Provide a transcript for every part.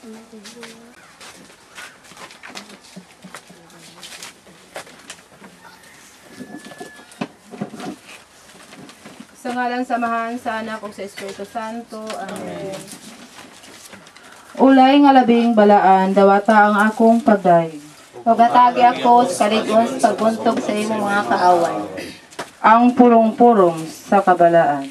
Sa ngalan samahan sa Anak ug sa Espiritu Santo. Amen. Ulay nga labing balaan, dawata ang akong pagdaig. Ugatagi ako sa kalig-on sa pagbuntog sa imong mga kaaway. Ang purong-purong sa kabalaan.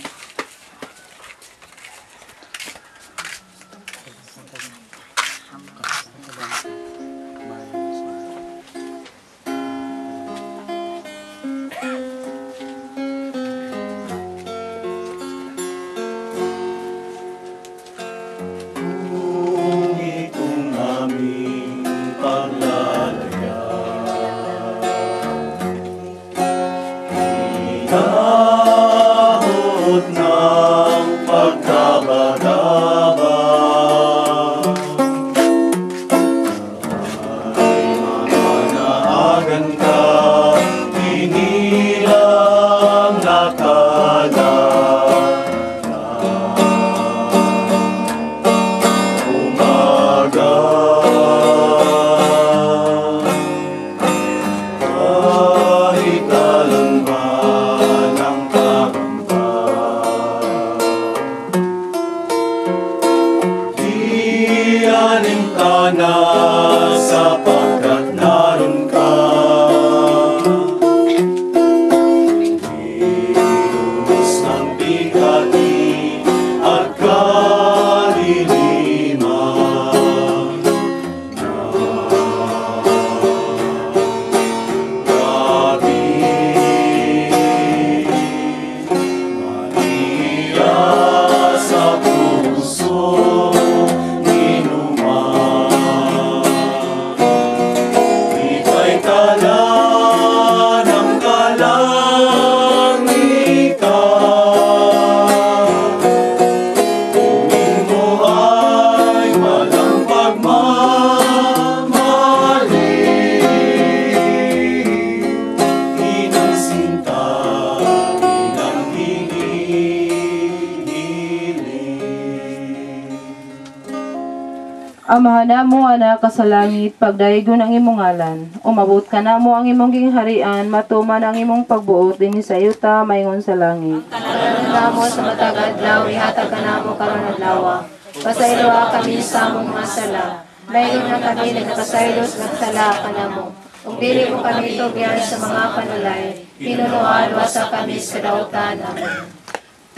Amahan na mo anak ka sa langit, pagdaygon ang imong ngalan. Umabot ka na mo ang imong gingharian, matuman ang imong pagbuot din sa yuta mayngon sa langit. Kanalan na mo sa matag adlaw, ihatag ka na mo karon adlaw. Pasayloa kami sa among mga sala. Mayroon na kami nagpasaylos nagsala ka na mo. Kung dili mo kami tugyan sa mga panulay, pinunuan wasa kami sa dautan. Amen.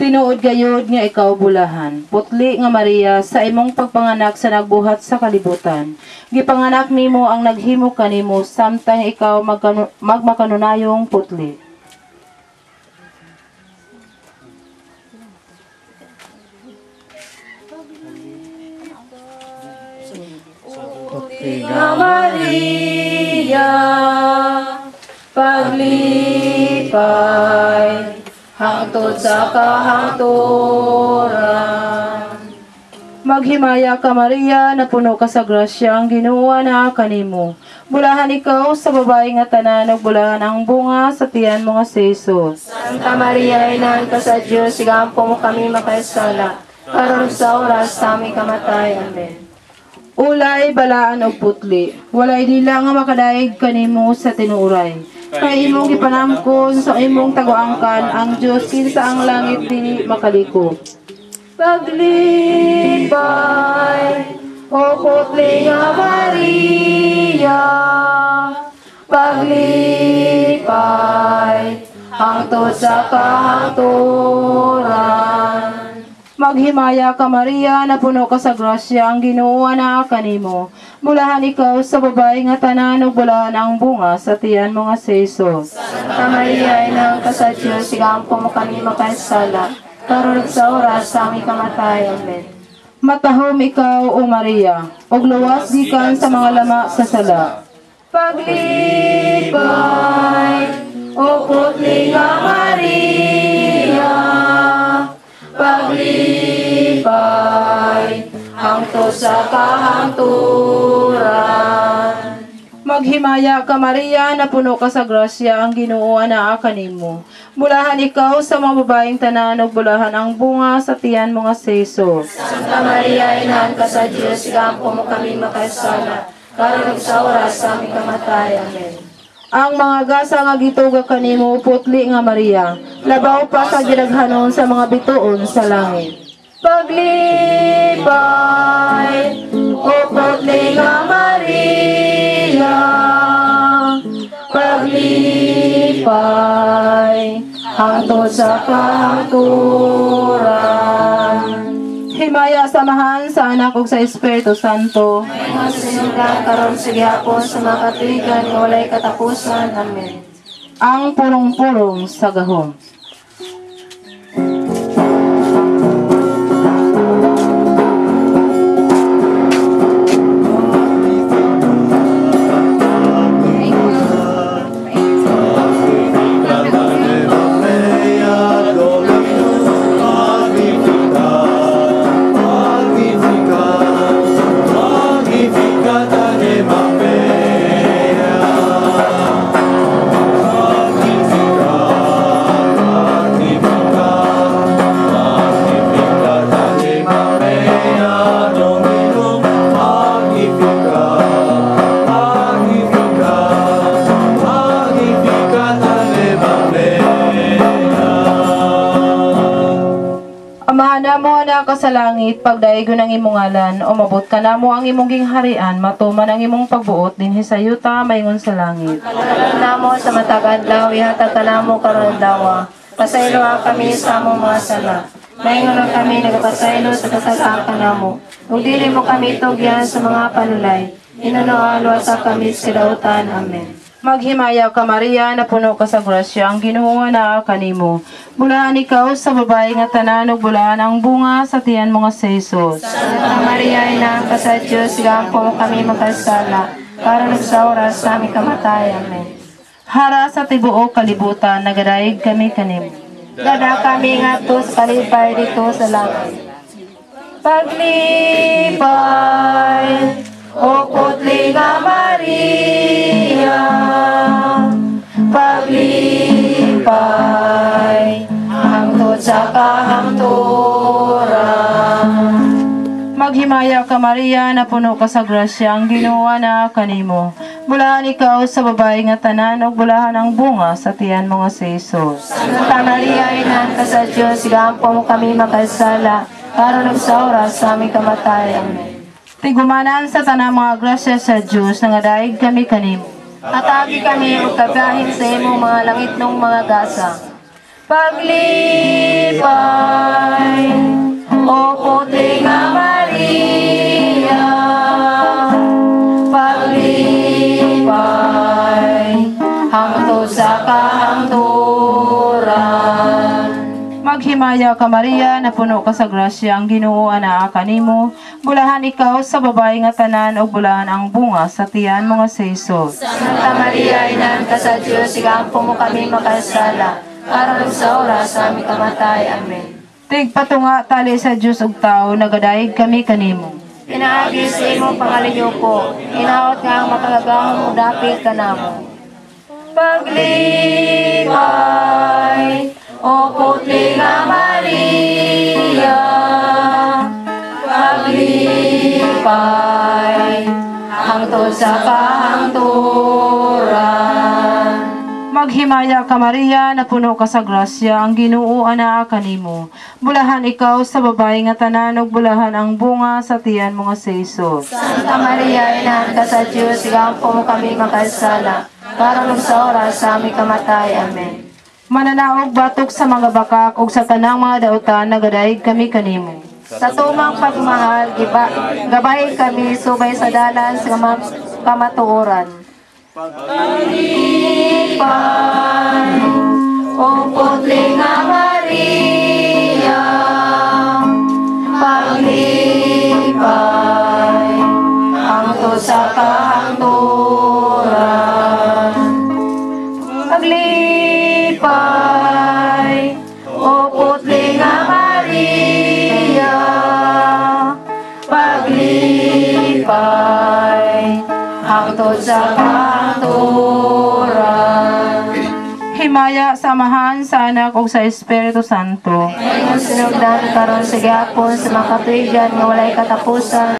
Tinuod gayud nga ikaw bulahan, putli nga Maria, sa imong pagpanganak sa nagbuhat sa kalibutan. Gipanganak nimo ang naghimo kanimo, samtang ikaw magmakanunayong putli. Putli nga Maria, paglipay, hangtod sa kahangturan. Maghimaya ka Maria, na puno ka sa grasya, ang Ginoo na kanimo. Bulahan ikaw sa babae nga tanan, ug bulahan ang bunga sa tiyan mo nga si Jesus. Santa Maria, inahan ka sa Diyos, sigampo mo kami makaisala, karon sa oras sa aming kamatay. Amen. Ulay, balaan o putli, walay dila nga makadaig kanimo sa tinuray. Kay imong gipanamkon sa imong taguangkan, ang Dios kinsa ang langit dili makaliko. Paglipay, o putli nga Maria, paglipay, hangtod sa kahangturan. Maghimaya ka Maria, na puno ka sa grasya, ang Ginoo na kanimo. Bulahan ikaw sa babae nga tanan, ug bulahan ang bunga sa tiyan mo nga si Jesus. Santa Maria, inahan ka sa Diyos, sigampo mo kami makaisala, karon sa oras sa aming kamatay. Amen. Matahom ikaw, O Maria, ug luwas gikan sa mga lama sa sala. Paglipay, o putli nga Maria, paglipay, hangtod sa kahangturan. Maghimaya ka Maria, na puno ka sa grasya, ang Ginoo anaa kanimo. Bulahan ikaw sa mga babaeng tanan, ug bulahan ang bunga sa tiyan mo nga si Jesus. Santa Maria, inahan ka sa Diyos, igampo mo kami makasala, karon ug sa oras sa aming kamatay. Amen. Ang mga gasa nga gituga kanimo, putli nga Maria, labaw pa sa ginaghanon sa mga bituon sa langit. Paglipay, o putli nga Maria, paglipay, hangtod sa kahangturan. Himaya samahan sa anak ug sa Espiritu Santo. Mga sinunggan karon sa gihapon sa mga katuigan nga walay katapusan. Amen. Ang purong-purong sa gahom. Amahan mo na ka sa langit, pagdaigo ng imong ngalan, umabot ka na mo ang imong gingharian, matuman ang imong pagbuot din sa yuta maingon sa langit. Pagkalan namo sa matag adlaw, ihatag ka namo karon adlaw. Pasaylo kami sa among mga sala. Maingon lang kami nagapasaylo sa kasagaan ka namo. Ug dili mo kami tugyan sa mga panulay. Inunoalwa sa kami sa dautan. Amen. Maghimaya ka Maria, na puno ka sa grasya, ang Ginoo na kanimo. Bulahan ikaw sa babae nga tanan, ug bulahan ang bunga sa tiyan mo nga si Jesus. Santa Maria, inahan ka sa Diyos, igampo mo kami magkasala, karon ug sa oras sa aming kamatay. Amen. Hara sa tibuok kalibutan, nagadaig kami kanimo. Dada kami nga to sa kalipay dito sa langit. Paglipay, o putli nga Maria, paglipay, hangtod sa kahangturan. Maghimaya ka Maria, na puno ka sa grasya, ang Ginoo na kanimo. Bulahan ikaw sa babae nga tanan, ug bulahan ang bunga sa tiyan mo nga si Jesus. Santa Maria, inahan ka sa Diyos, igampo mo kami makasala, karon ug sa oras sa aming kamatay. Amen. Tigumanan sa tanang mga grasya sa Diyos, nangadaig kami kanimo. Atagi kami ug kagahin sa imong mga langit nung mga gasa. Paglipay, o puti nga Maria, paglipay, hangtod sa kahangturan. Maghimaya ka Maria, na puno ka sa grasya, ang Ginoo anaa kanimo. Bulahan ikaw sa babae nga tanan, ug bulahan ang bunga sa tiyan mo nga si Jesus. Santa Maria, inahan ka sa Diyos, igampo mo kami makasala, karon ug sa oras sa aming kamatay. Amen. Tigpatunga tali sa Diyos ug tao, nagadaig kami kanimo. Pinaagi sa imong pangaliyoko, inaot nga ang makagagahong udapit ka namo. Paglipay, o putli nga Maria, paglipay, hangtod sa kahangturan. Maghimaya ka Maria, na puno ka sa grasya, ang Ginoo anaa kanimo. Bulahan ikaw sa babae nga tanan, ug bulahan ang bunga sa tiyan mo nga si Jesus. Santa Maria, inahan ka sa Diyos, igampo mo kami makasala, karon ug sa oras sa aming kamatay. Amen. Mananaog batok sa mga bakak ug sa tanang mga dautan, nagadaig kami kanimo. Sa tumang pagmahal, gabahin kami subay sa dalan sa kamatuoran. Paglipay, o putli nga Maria, paglipay, hangtod sa kahangturan. Paglipay, o putli nga Maria, paglipay, hangtod sa kahangturan. himaya sa Amahan, sa Anak ug sa Espiritu Santo. Ngayon sinugdan karon sa gihapon sa mga katuigan nga walay katapusan.